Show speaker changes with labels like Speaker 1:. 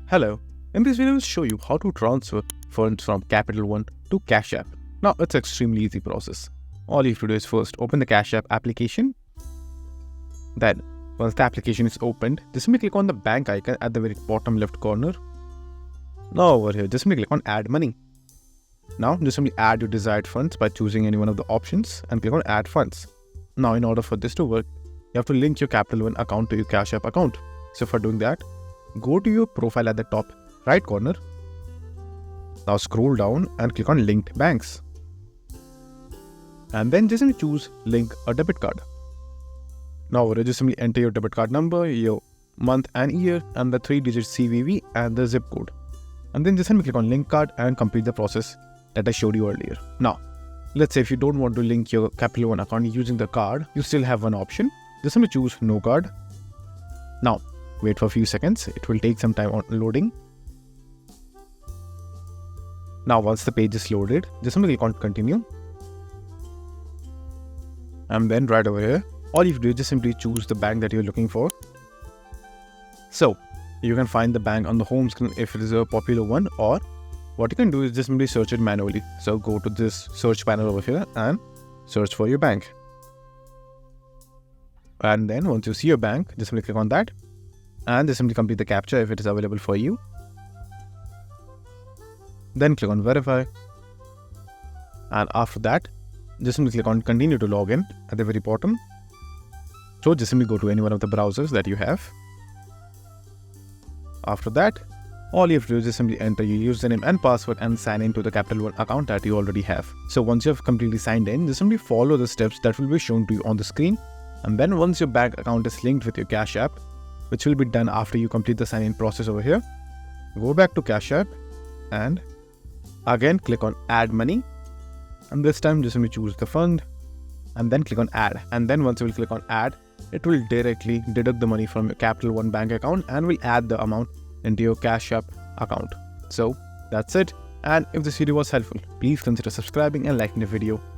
Speaker 1: Hello, in this video I will show you how to transfer funds from Capital One to Cashapp. Now it's an extremely easy process. All you have to do is first open the Cashapp application. Then once the application is opened, just simply click on the bank icon at the very bottom left corner. Now over here, just simply click on add money. Now just simply add your desired funds by choosing any one of the options and click on add funds. Now in order for this to work, you have to link your Capital One account to your Cashapp account. So for doing that, go to your profile at the top right corner. Now scroll down and click on linked banks. And then just simply choose link a debit card. Now just simply enter your debit card number, your month and year, and the 3-digit CVV and the zip code. And then just simply click on link card and complete the process that I showed you earlier. Now, let's say if you don't want to link your Capital One account using the card, you still have one option. Just simply choose no card. Now, wait for a few seconds. It will take some time on loading. Now, once the page is loaded, just simply click on continue. And then right over here, all you have to do is just simply choose the bank that you're looking for. So, you can find the bank on the home screen if it is a popular one, or what you can do is just simply search it manually. So, go to this search panel over here and search for your bank. And then once you see your bank, just simply click on that and just simply complete the captcha if it is available for you. Then click on verify. And after that, just simply click on continue to log in at the very bottom. So just simply go to any one of the browsers that you have. After that, all you have to do is just simply enter your username and password and sign in to the Capital One account that you already have. So once you have completely signed in, just simply follow the steps that will be shown to you on the screen. And then once your bank account is linked with your Cashapp, which will be done after you complete the sign-in process over here, go back to Cashapp and again click on add money. And this time just simply choose the fund and then click on add. And then once you will click on add, it will directly deduct the money from your Capital One bank account and will add the amount into your Cashapp account. So that's it. And if this video was helpful, please consider subscribing and liking the video.